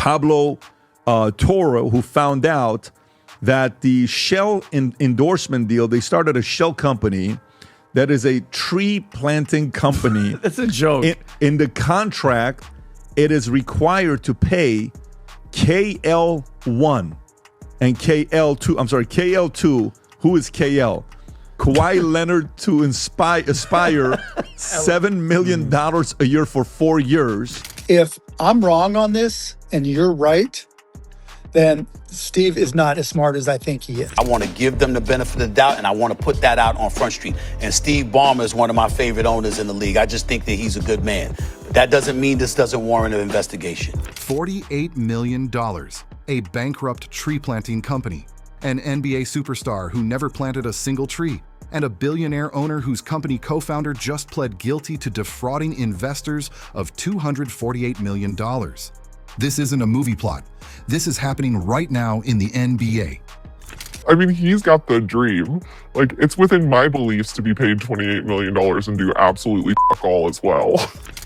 Pablo Torre, who found out that the Shell endorsement deal, they started a Shell company that is a tree planting company. That's a joke. In the contract, it is required to pay KL1 and KL2. I'm sorry, KL2. Who is KL? Kawhi Leonard to aspire $7 million a year for 4 years. If I'm wrong on this and you're right, then Steve is not as smart as I think he is. I want to give them the benefit of the doubt, and I want to put that out on Front Street. And Steve Ballmer is one of my favorite owners in the league. I just think that he's a good man. But that doesn't mean this doesn't warrant an investigation. $48 million, a bankrupt tree planting company, an NBA superstar who never planted a single tree, and a billionaire owner whose company co-founder just pled guilty to defrauding investors of $248 million. This isn't a movie plot. This is happening right now in the NBA. I mean, he's got the dream. Like, it's within my beliefs to be paid $28 million and do absolutely fuck all as well.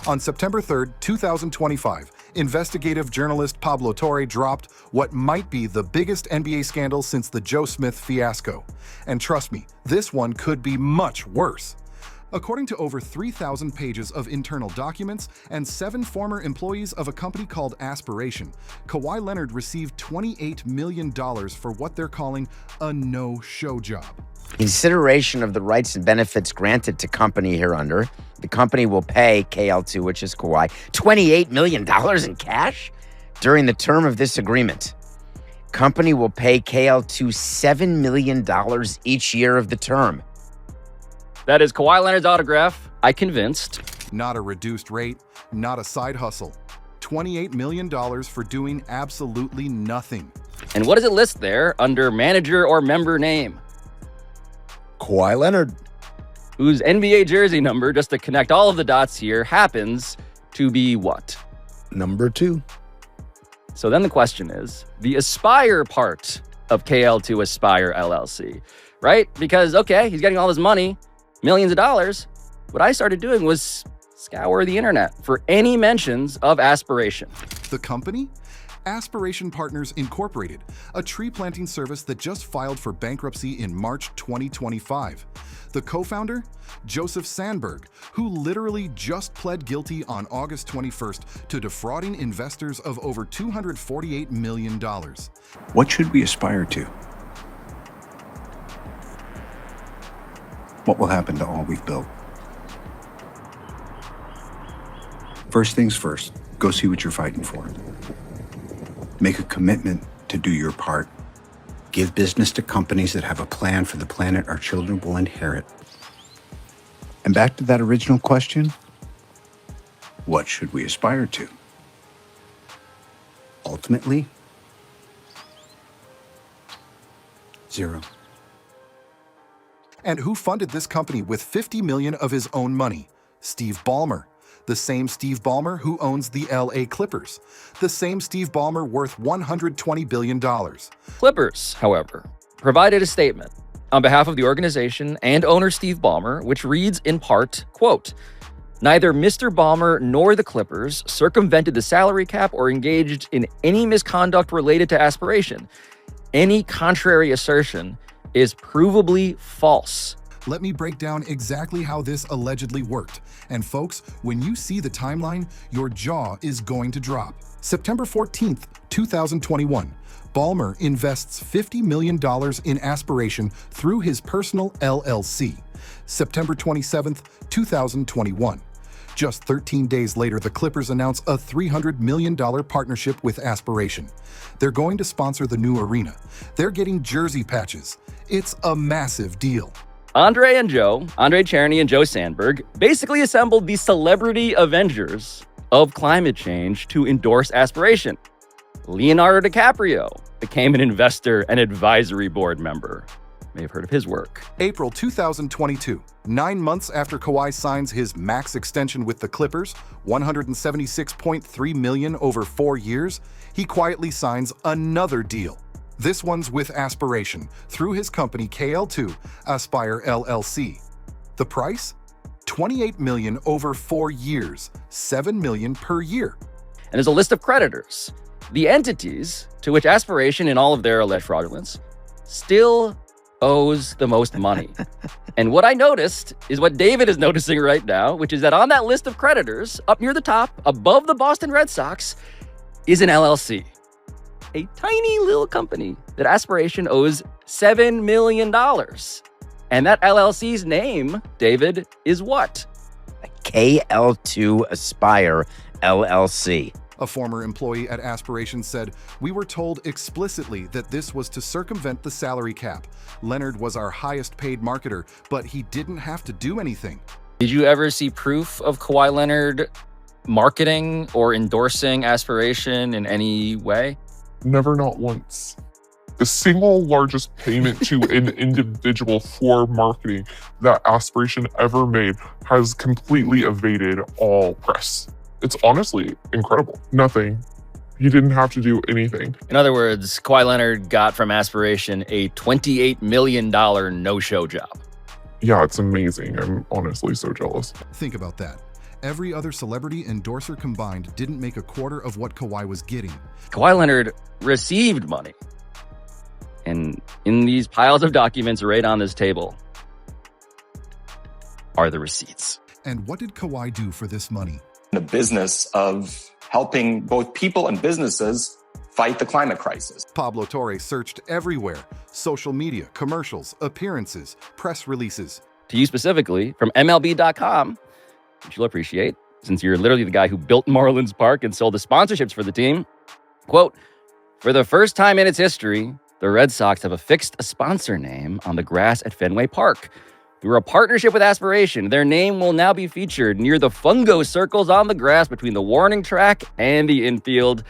On September 3rd, 2025, investigative journalist Pablo Torre dropped what might be the biggest NBA scandal since the Joe Smith fiasco. And trust me, this one could be much worse. According to over 3,000 pages of internal documents and 7 former employees of a company called Aspiration, Kawhi Leonard received $28 million for what they're calling a no-show job. Consideration of the rights and benefits granted to company hereunder, the company will pay KL2, which is Kawhi, $28 million in cash during the term of this agreement. Company will pay KL2 $7 million each year of the term. That is Kawhi Leonard's autograph. I convinced. Not a reduced rate, not a side hustle. $28 million for doing absolutely nothing. And what does it list there under manager or member name? Kawhi Leonard. Whose NBA jersey number, just to connect all of the dots here, happens to be what? Number 2. So then the question is, the Aspire part of KL2 Aspire LLC, right? Because, okay, he's getting all this money, millions of dollars. What I started doing was scour the internet for any mentions of Aspiration. The company? Aspiration Partners Incorporated, a tree planting service that just filed for bankruptcy in March 2025. The co-founder? Joseph Sandberg, who literally just pled guilty on August 21st to defrauding investors of over $248 million. What should we aspire to? What will happen to all we've built? First things first, go see what you're fighting for. Make a commitment to do your part. Give business to companies that have a plan for the planet our children will inherit. And back to that original question, what should we aspire to? Ultimately, 0. And who funded this company with $50 million of his own money? Steve Ballmer. The same Steve Ballmer who owns the LA Clippers. The same Steve Ballmer worth $120 billion. Clippers, however, provided a statement on behalf of the organization and owner Steve Ballmer, which reads in part, quote, "Neither Mr. Ballmer nor the Clippers circumvented the salary cap or engaged in any misconduct related to Aspiration. Any contrary assertion is provably false." Let me break down exactly how this allegedly worked. And folks, when you see the timeline, your jaw is going to drop. September 14th, 2021, Ballmer invests $50 million in Aspiration through his personal LLC. September 27th, 2021. Just 13 days later, the Clippers announce a $300 million partnership with Aspiration. They're going to sponsor the new arena. They're getting jersey patches. It's a massive deal. Andre Cherny and Joe Sandberg basically assembled the celebrity Avengers of climate change to endorse Aspiration. Leonardo DiCaprio became an investor and advisory board member. May have heard of his work. April 2022, 9 months after Kawhi signs his max extension with the Clippers, $176.3 million over 4 years, he quietly signs another deal. This one's with Aspiration, through his company KL2, Aspire LLC. The price? $28 million over 4 years, $7 million per year. And there's a list of creditors. the entities to which Aspiration and all of their alleged fraudulence still owes the most money. And what I noticed is what David is noticing right now, which is that on that list of creditors, up near the top, above the Boston Red Sox, is an LLC, a tiny little company that Aspiration owes $7 million. And that LLC's name, David, is what? KL2 Aspire LLC. A former employee at Aspiration said, "We were told explicitly that this was to circumvent the salary cap. Leonard was our highest paid marketer, but he didn't have to do anything." Did you ever see proof of Kawhi Leonard marketing or endorsing Aspiration in any way? Never, not once. The single largest payment to an individual for marketing that Aspiration ever made has completely evaded all press. It's honestly incredible. Nothing. He didn't have to do anything. In other words, Kawhi Leonard got from Aspiration a $28 million no-show job. Yeah, it's amazing. I'm honestly so jealous. Think about that. Every other celebrity endorser combined didn't make a quarter of what Kawhi was getting. Kawhi Leonard received money. And in these piles of documents right on this table are the receipts. And what did Kawhi do for this money? The business of helping both people and businesses fight the climate crisis. Pablo Torre searched everywhere: social media, commercials, appearances, press releases. To you specifically, from MLB.com, which you'll appreciate, since you're literally the guy who built Marlins Park and sold the sponsorships for the team. Quote, "For the first time in its history, the Red Sox have affixed a sponsor name on the grass at Fenway Park. Through a partnership with Aspiration, their name will now be featured near the fungo circles on the grass between the warning track and the infield."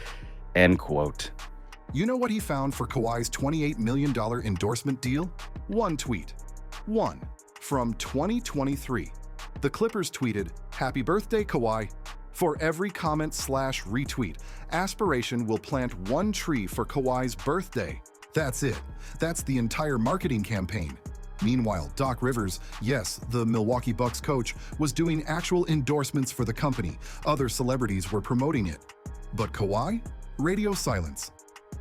End quote. You know what he found for Kawhi's $28 million endorsement deal? One tweet. One. From 2023. The Clippers tweeted, "Happy birthday, Kawhi. For every comment/retweet, Aspiration will plant one tree for Kawhi's birthday." That's it. That's the entire marketing campaign. Meanwhile, Doc Rivers, yes, the Milwaukee Bucks coach, was doing actual endorsements for the company. Other celebrities were promoting it. But Kawhi? Radio silence.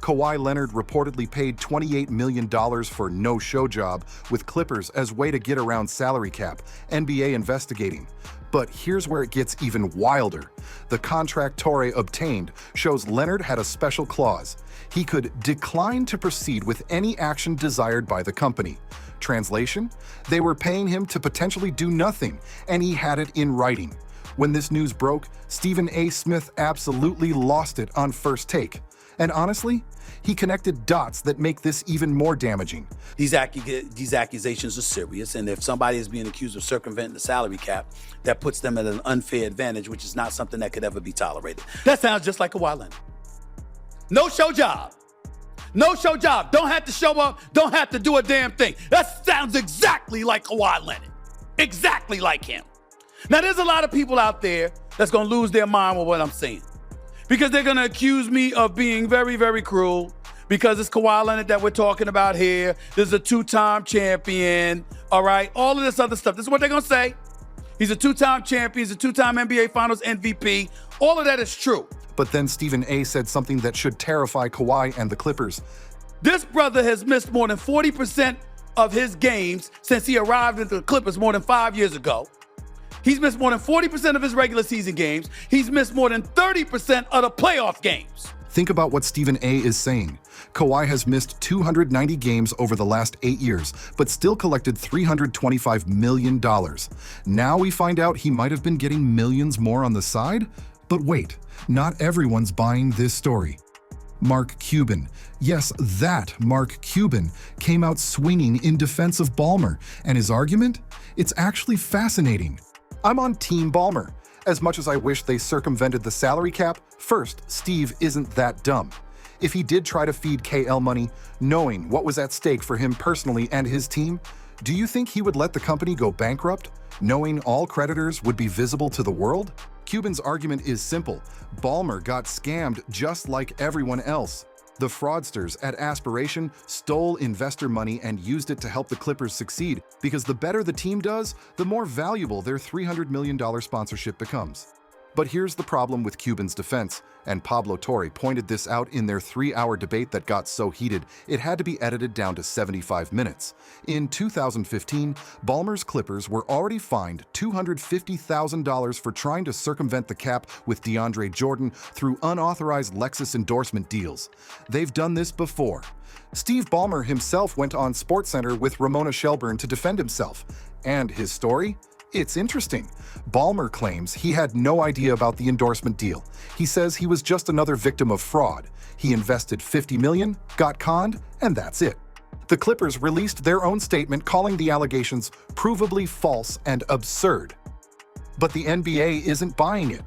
Kawhi Leonard reportedly paid $28 million for no-show job with Clippers as way to get around salary cap, NBA investigating. But here's where it gets even wilder. The contract Torre obtained shows Leonard had a special clause. He could decline to proceed with any action desired by the company. Translation? They were paying him to potentially do nothing, and he had it in writing. When this news broke, Stephen A. Smith absolutely lost it on First Take. And honestly, he connected dots that make this even more damaging. These accusations are serious, and if somebody is being accused of circumventing the salary cap, that puts them at an unfair advantage, which is not something that could ever be tolerated. That sounds just like Kawhi Leonard. No-show job. No-show job. Don't have to show up. Don't have to do a damn thing. That sounds exactly like Kawhi Leonard. Exactly like him. Now, there's a lot of people out there that's going to lose their mind with what I'm saying, because they're going to accuse me of being very, very cruel, because it's Kawhi Leonard that we're talking about here. This is a two-time champion, all right? All of this other stuff. This is what they're going to say. He's a two-time champion. He's a two-time NBA Finals MVP. All of that is true. But then Stephen A. said something that should terrify Kawhi and the Clippers. This brother has missed more than 40% of his games since he arrived at the Clippers more than 5 years ago. He's missed more than 40% of his regular season games. He's missed more than 30% of the playoff games. Think about what Stephen A. is saying. Kawhi has missed 290 games over the last 8 years, but still collected $325 million. Now we find out he might have been getting millions more on the side? But wait, not everyone's buying this story. Mark Cuban, yes, that Mark Cuban, came out swinging in defense of Ballmer, and his argument? It's actually fascinating. I'm on Team Ballmer. As much as I wish they circumvented the salary cap, first, Steve isn't that dumb. If he did try to feed KL money, knowing what was at stake for him personally and his team, do you think he would let the company go bankrupt, knowing all creditors would be visible to the world? Cuban's argument is simple. Ballmer got scammed just like everyone else. The fraudsters at Aspiration stole investor money and used it to help the Clippers succeed, because the better the team does, the more valuable their $300 million sponsorship becomes. But here's the problem with Cuban's defense, and Pablo Torre pointed this out in their 3-hour debate that got so heated it had to be edited down to 75 minutes. In 2015, Ballmer's Clippers were already fined $250,000 for trying to circumvent the cap with DeAndre Jordan through unauthorized Lexus endorsement deals. They've done this before. Steve Ballmer himself went on SportsCenter with Ramona Shelburne to defend himself. And his story? It's interesting. Ballmer claims he had no idea about the endorsement deal. He says he was just another victim of fraud. He invested $50 million, got conned, and that's it. The Clippers released their own statement calling the allegations provably false and absurd. But the NBA isn't buying it.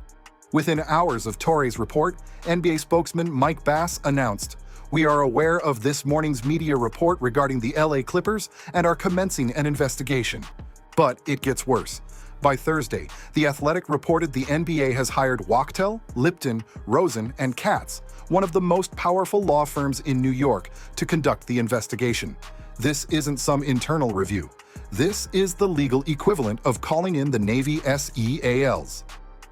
Within hours of Torre's report, NBA spokesman Mike Bass announced, "We are aware of this morning's media report regarding the LA Clippers and are commencing an investigation." But it gets worse. By Thursday, The Athletic reported the NBA has hired Wachtell, Lipton, Rosen, and Katz, one of the most powerful law firms in New York, to conduct the investigation. This isn't some internal review. This is the legal equivalent of calling in the Navy SEALs.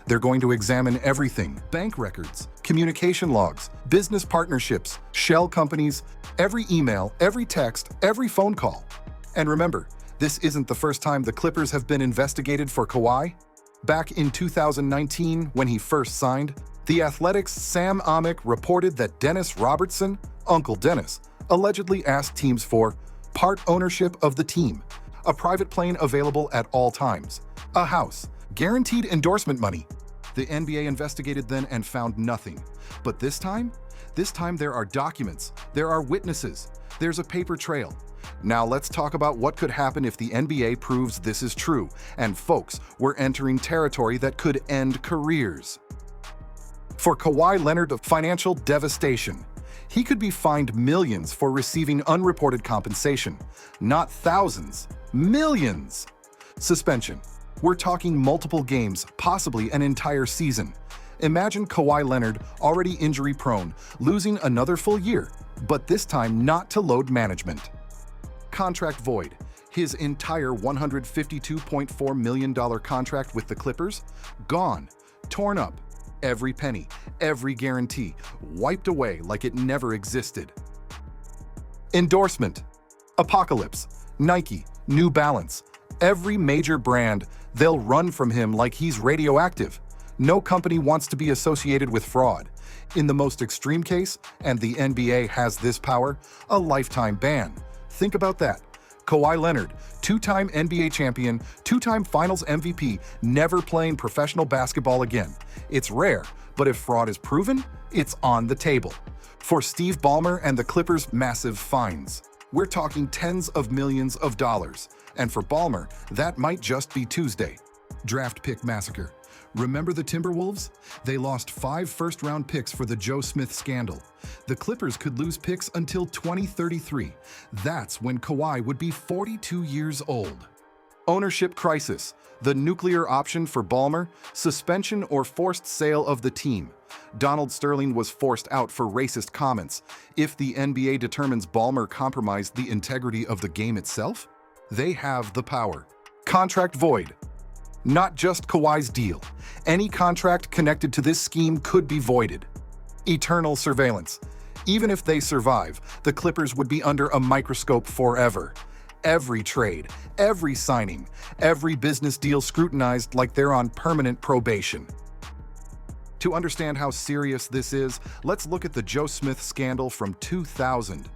They're going to examine everything: bank records, communication logs, business partnerships, shell companies, every email, every text, every phone call. And remember, this isn't the first time the Clippers have been investigated for Kawhi. Back in 2019, when he first signed, The Athletic's Sam Amick reported that Dennis Robertson, Uncle Dennis, allegedly asked teams for part ownership of the team, a private plane available at all times, a house, guaranteed endorsement money. The NBA investigated then and found nothing. But this time there are documents, there are witnesses, there's a paper trail. Now let's talk about what could happen if the NBA proves this is true. And folks, we're entering territory that could end careers. For Kawhi Leonard, financial devastation. He could be fined millions for receiving unreported compensation. Not thousands, millions. Suspension. We're talking multiple games, possibly an entire season. Imagine Kawhi Leonard, already injury-prone, losing another full year, but this time not to load management. Contract void. His entire $152.4 million contract with the Clippers? Gone. Torn up. Every penny, every guarantee, wiped away like it never existed. Endorsement. Apocalypse. Nike, New Balance. Every major brand, they'll run from him like he's radioactive. No company wants to be associated with fraud. In the most extreme case, and the NBA has this power, a lifetime ban. Think about that. Kawhi Leonard, 2-time NBA champion, 2-time Finals MVP, never playing professional basketball again. It's rare, but if fraud is proven, it's on the table. For Steve Ballmer and the Clippers, massive fines. We're talking tens of millions of dollars. And for Ballmer, that might just be Tuesday. Draft pick massacre. Remember the Timberwolves? They lost 5 first-round picks for the Joe Smith scandal. The Clippers could lose picks until 2033. That's when Kawhi would be 42 years old. Ownership crisis. The nuclear option for Ballmer, suspension or forced sale of the team. Donald Sterling was forced out for racist comments. If the NBA determines Ballmer compromised the integrity of the game itself, they have the power. Contract void. Not just Kawhi's deal. Any contract connected to this scheme could be voided. Eternal surveillance. Even if they survive, the Clippers would be under a microscope forever. Every trade, every signing, every business deal scrutinized like they're on permanent probation. To understand how serious this is, let's look at the Joe Smith scandal from 2000.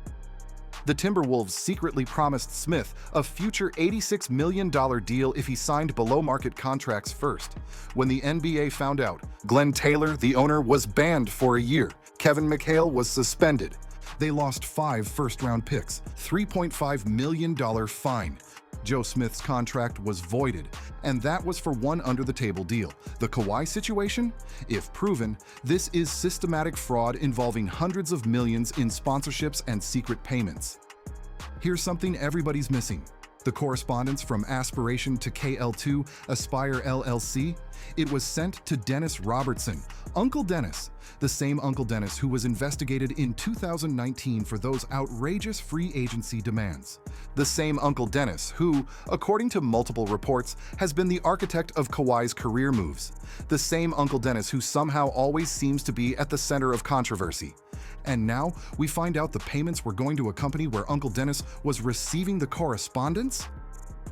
The Timberwolves secretly promised Smith a future $86 million deal if he signed below-market contracts first. When the NBA found out, Glenn Taylor, the owner, was banned for a year. Kevin McHale was suspended. They lost 5 first-round picks, $3.5 million fine. Joe Smith's contract was voided, and that was for one under-the-table deal. The Kawhi situation? If proven, this is systematic fraud involving hundreds of millions in sponsorships and secret payments. Here's something everybody's missing. The correspondence from Aspiration to KL2 Aspire LLC, it was sent to Dennis Robertson, Uncle Dennis, the same Uncle Dennis who was investigated in 2019 for those outrageous free agency demands. The same Uncle Dennis who, according to multiple reports, has been the architect of Kawhi's career moves. The same Uncle Dennis who somehow always seems to be at the center of controversy. And now we find out the payments were going to a company where Uncle Dennis was receiving the correspondence?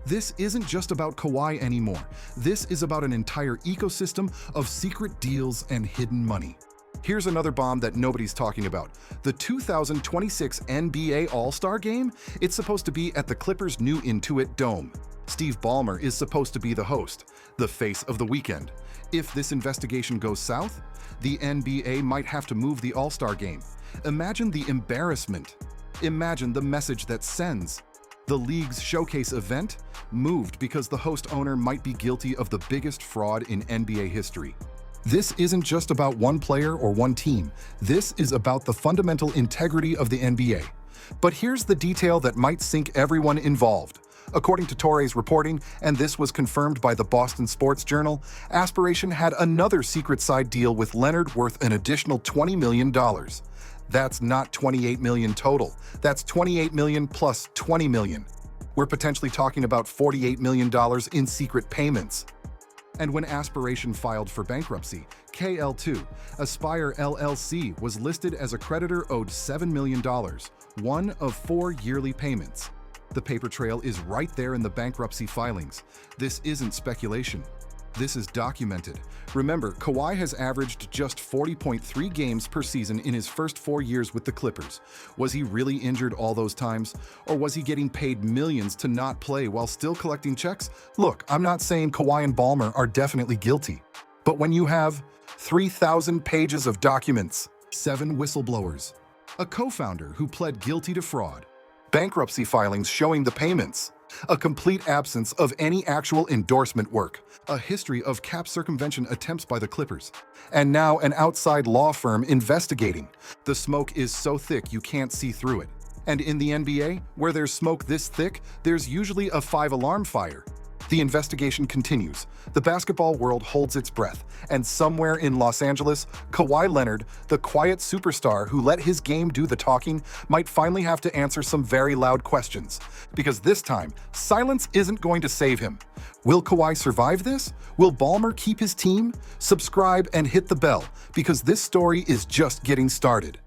This isn't just about Kawhi anymore. This is about an entire ecosystem of secret deals and hidden money. Here's another bomb that nobody's talking about. The 2026 NBA All-Star Game? It's supposed to be at the Clippers' new Intuit Dome. Steve Ballmer is supposed to be the host, the face of the weekend. If this investigation goes south, the NBA might have to move the All-Star Game. Imagine the embarrassment. Imagine the message that sends. The league's showcase event moved because the host owner might be guilty of the biggest fraud in NBA history. This isn't just about one player or one team. This is about the fundamental integrity of the NBA. But here's the detail that might sink everyone involved. According to Torre's reporting, and this was confirmed by the Boston Sports Journal, Aspiration had another secret side deal with Leonard worth an additional $20 million. That's not $28 million total. That's $28 million plus $20 million. We're potentially talking about $48 million in secret payments. And when Aspiration filed for bankruptcy, KL2, Aspire LLC was listed as a creditor owed $7 million, one of 4 yearly payments. The paper trail is right there in the bankruptcy filings. This isn't speculation. This is documented. Remember, Kawhi has averaged just 40.3 games per season in his first 4 years with the Clippers. Was he really injured all those times? Or was he getting paid millions to not play while still collecting checks? Look, I'm not saying Kawhi and Ballmer are definitely guilty. But when you have 3,000 pages of documents, 7 whistleblowers, a co-founder who pled guilty to fraud, bankruptcy filings showing the payments, a complete absence of any actual endorsement work, a history of cap circumvention attempts by the Clippers, and now an outside law firm investigating. The smoke is so thick you can't see through it. And in the NBA, where there's smoke this thick, there's usually a 5-alarm fire. The investigation continues. The basketball world holds its breath, and somewhere in Los Angeles, Kawhi Leonard, the quiet superstar who let his game do the talking, might finally have to answer some very loud questions. Because this time, silence isn't going to save him. Will Kawhi survive this? Will Ballmer keep his team? Subscribe and hit the bell, because this story is just getting started.